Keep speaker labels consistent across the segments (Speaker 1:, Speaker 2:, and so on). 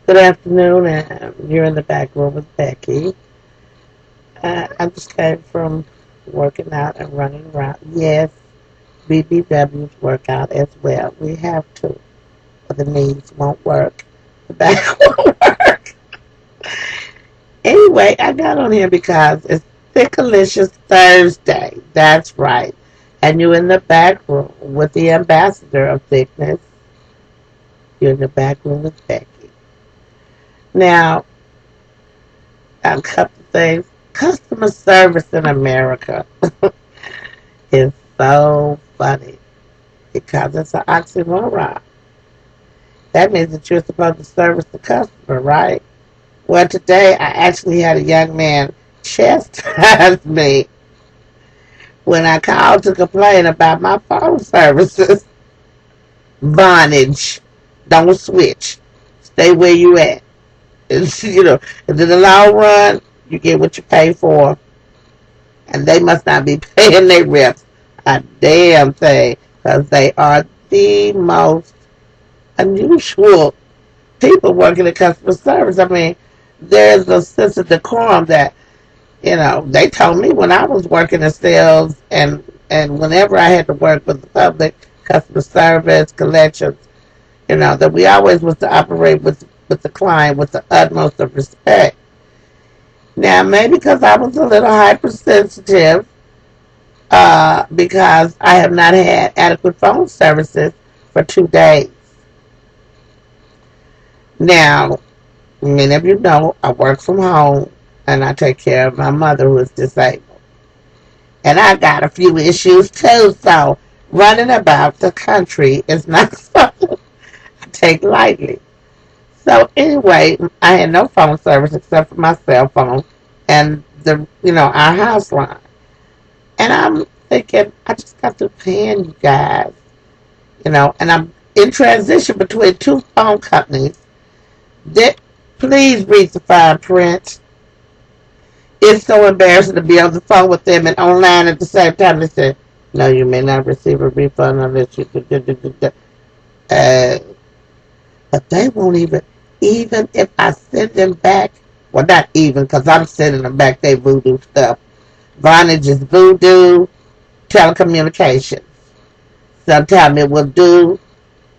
Speaker 1: Good afternoon, and you're in the back room with Becky. I just came from working out and running around. Yes, BBWs work out as well. We have to, but the knees won't work. The back won't work. Anyway, I got on here because it's Thickalicious Thursday. That's right. And you're in the back room with the ambassador of thickness. You're in the back room with Becky. Now, a couple things. Customer service in America is so funny because it's an oxymoron. That means that you're supposed to service the customer, right? Well, today I actually had a young man chastise me when I called to complain about my phone services. VONAGE. Don't switch. Stay where you at. It's, in the long run, you get what you pay for, and they must not be paying their reps a damn thing because they are the most unusual people working in customer service. I mean, there's a sense of decorum that, they told me when I was working in sales and whenever I had to work with the public, customer service, collections, that we always was to operate with the client with the utmost of respect. Now, maybe because I was a little hypersensitive, because I have not had adequate phone services for 2 days. Now, many of you know I work from home and I take care of my mother who is disabled. And I got a few issues too, so running about the country is not something I take lightly. So anyway, I had no phone service except for my cell phone and our house line. And I'm thinking, I just got through paying you guys, and I'm in transition between two phone companies. That, please read the fine print. It's so embarrassing to be on the phone with them and online at the same time. They say, no, you may not receive a refund unless you uh, but they won't even if I send them back, well, not even, because I'm sending them back their voodoo stuff. VONAGE is voodoo telecommunications. Sometimes it will do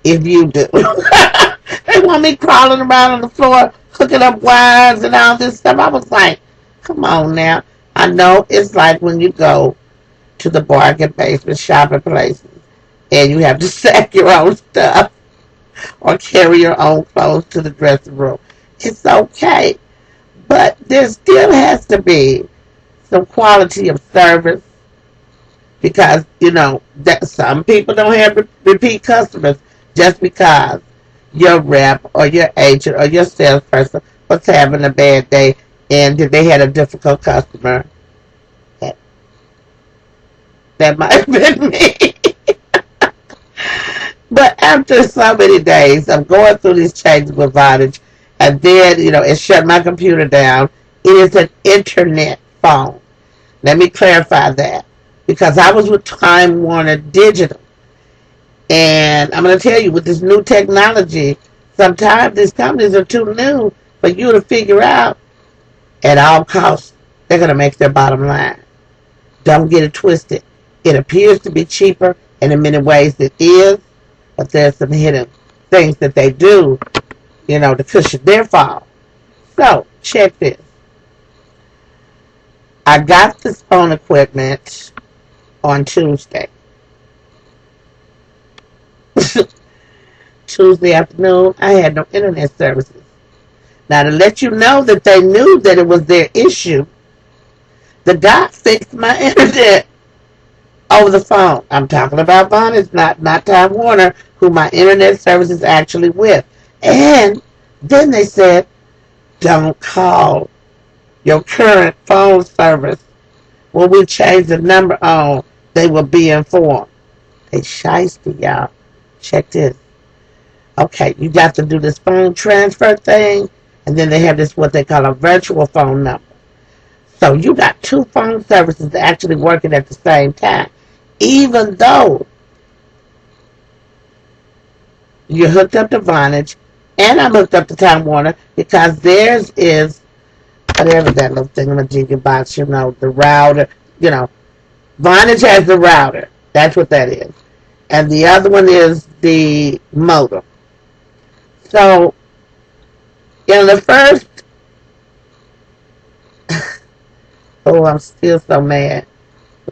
Speaker 1: if you do. They want me crawling around on the floor, hooking up wires and all this stuff. I was like, come on now. I know it's like when you go to the bargain basement shopping places and you have to sack your own stuff or carry your own clothes to the dressing room. It's okay. But there still has to be some quality of service because, that some people don't have repeat customers just because your rep or your agent or your salesperson was having a bad day and they had a difficult customer. That might have been me. But after so many days of going through these changes with VONAGE, and then, it shut my computer down, it is an internet phone. Let me clarify that. Because I was with Time Warner Digital. And I'm going to tell you, with this new technology, sometimes these companies are too new for you to figure out at all costs. They're going to make their bottom line. Don't get it twisted. It appears to be cheaper, and in many ways it is, but there's some hidden things that they do, to cushion their fall. So, check this. I got this phone equipment on Tuesday. Tuesday afternoon, I had no internet services. Now, to let you know that they knew that it was their issue, the guy fixed my internet over the phone. I'm talking about VONAGE, not Time Warner, who my internet service is actually with. And then they said, don't call your current phone service. When we change the number on, they will be informed. They shiesty, y'all. Check this. Okay, you got to do this phone transfer thing, and then they have this, what they call a virtual phone number. So you got two phone services actually working at the same time. Even though you're hooked up to VONAGE And I'm hooked up to Time Warner because theirs is whatever that little thing in the jiggy box, you know, the router, you know, Vonage has the router. That's what that is. And the other one is the modem. So, in the first, oh, I'm still so mad.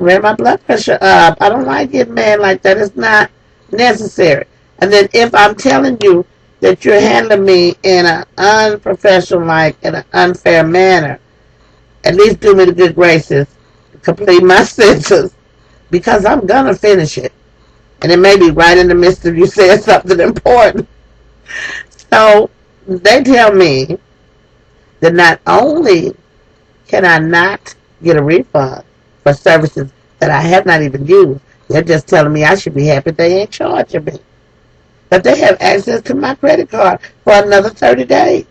Speaker 1: Ran my blood pressure up. I don't like getting mad like that. It's not necessary. And then if I'm telling you that you're handling me in an unprofessional, like in an unfair manner, at least do me the good graces, complete my sentence, because I'm gonna finish it. And it may be right in the midst of you saying something important. So they tell me that not only can I not get a refund for services that I have not even used, they're just telling me I should be happy they ain't charging me. But they have access to my credit card for another 30 days.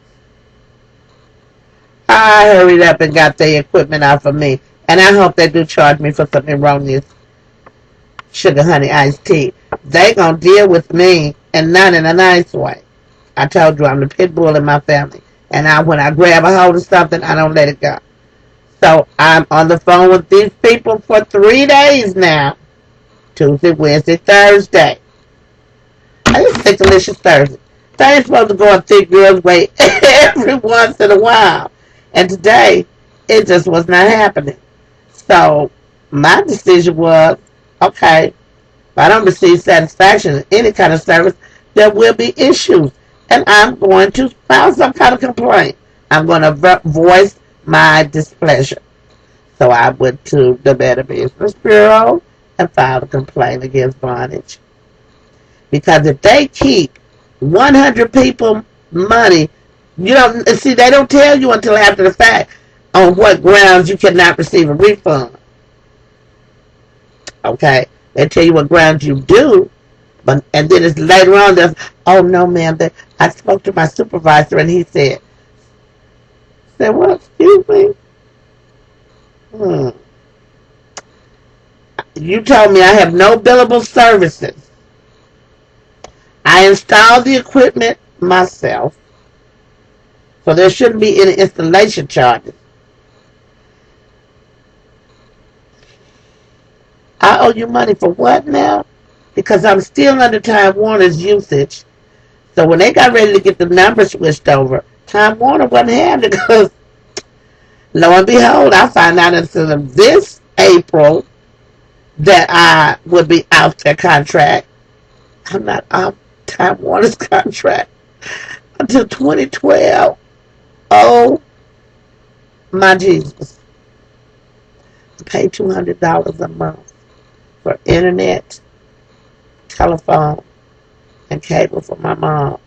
Speaker 1: I hurried up and got the equipment out for me. And I hope they do charge me for some erroneous sugar honey iced tea. They gonna deal with me and not in a nice way. I told you I'm the pit bull in my family. And when I grab a hold of something, I don't let it go. So I'm on the phone with these people for 3 days now. Tuesday, Wednesday, Thursday. I just think delicious Thursday. They're supposed to go a thick girl's way every once in a while. And today, it just was not happening. So my decision was, okay, if I don't receive satisfaction in any kind of service, there will be issues. And I'm going to file some kind of complaint. I'm going to voice my displeasure. So I went to the Better Business Bureau and filed a complaint against VONAGE. Because if they keep 100 people money, you don't see, they don't tell you until after the fact on what grounds you cannot receive a refund. Okay? They tell you what grounds you do, but and then it's later on there's, oh no ma'am, I spoke to my supervisor and he said, well, excuse me. You told me I have no billable services. I installed the equipment myself, so there shouldn't be any installation charges. I owe you money for what now? Because I'm still under Time Warner's usage. So when they got ready to get the numbers switched over, Time Warner wasn't having it because, lo and behold, I found out until this April that I would be out their contract. I'm not out Time Warner's contract until 2012. Oh, my Jesus. I pay $200 a month for internet, telephone, and cable for my mom.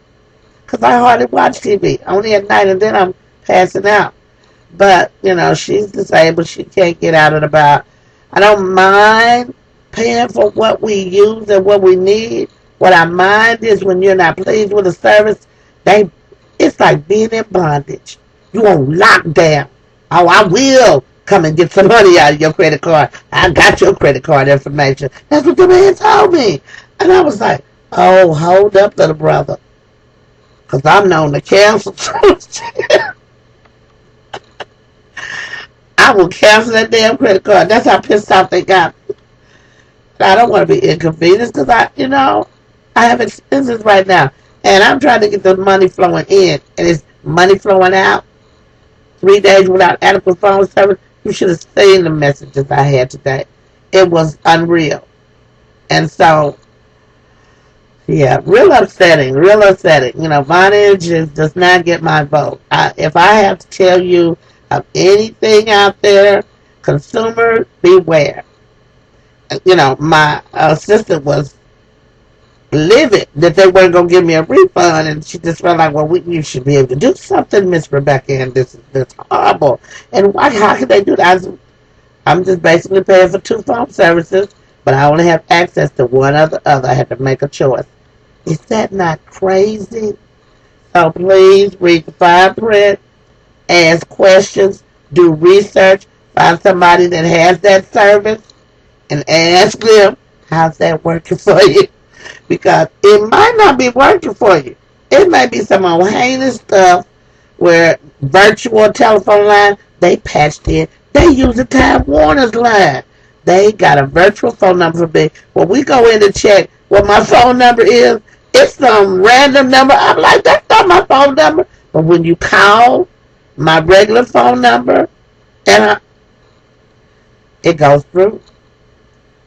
Speaker 1: Because I hardly watch TV. Only at night, and then I'm passing out. But, you know, she's disabled. She can't get out and about. I don't mind paying for what we use and what we need. What I mind is when you're not pleased with a service, it's like being in bondage. You on lockdown. Oh, I will come and get some money out of your credit card. I got your credit card information. That's what the man told me. And I was like, oh, hold up, little brother. Because I'm known to cancel. I will cancel that damn credit card. That's how pissed off they got me. I don't want to be inconvenienced because I have expenses right now. And I'm trying to get the money flowing in. And it's money flowing out. 3 days without adequate phone service. You should have seen the messages I had today. It was unreal. And so, yeah, real upsetting. Real upsetting. You know, VONAGE does not get my vote. If I have to tell you of anything out there, consumer, beware. You know, my assistant was livid that they weren't going to give me a refund, and she just felt like, well, you should be able to do something, Miss Rebecca, and this is horrible. And how can they do that? I'm just basically paying for 2 phone services, but I only have access to one or the other. I had to make a choice. Is that not crazy? So please read the fine print, ask questions, do research, find somebody that has that service, and ask them, how's that working for you? Because it might not be working for you. It may be some old heinous stuff where virtual telephone line, they patched in. They use the Time Warner's line. They got a virtual phone number for me. When we go in to check what my phone number is, it's some random number. I'm like, that's not my phone number. But when you call my regular phone number, it goes through.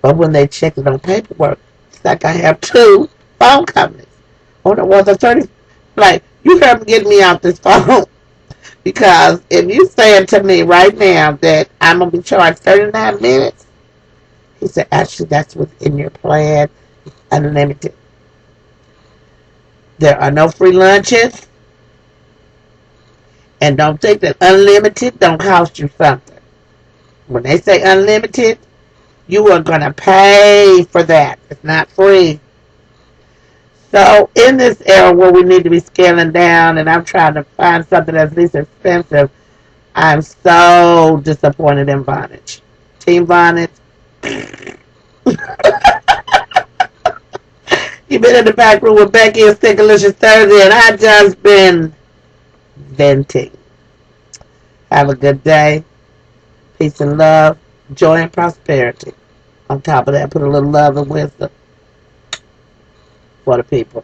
Speaker 1: But when they check it on paperwork, it's like I have two phone companies. On the ones are 30. Like, you heard me get me off this phone. Because if you saying to me right now that I'm going to be charged 39 minutes, he said, actually, that's within your plan, unlimited. There are no free lunches. And don't think that unlimited don't cost you something. When they say unlimited, you are going to pay for that. It's not free. So in this era where we need to be scaling down and I'm trying to find something that's least expensive, I'm so disappointed in VONAGE. Team VONAGE. You've been in the back room with Becky and Stinkalicious Thursday, and I just been venting. Have a good day. Peace and love. Joy and prosperity. On top of that, put a little love and wisdom for the people.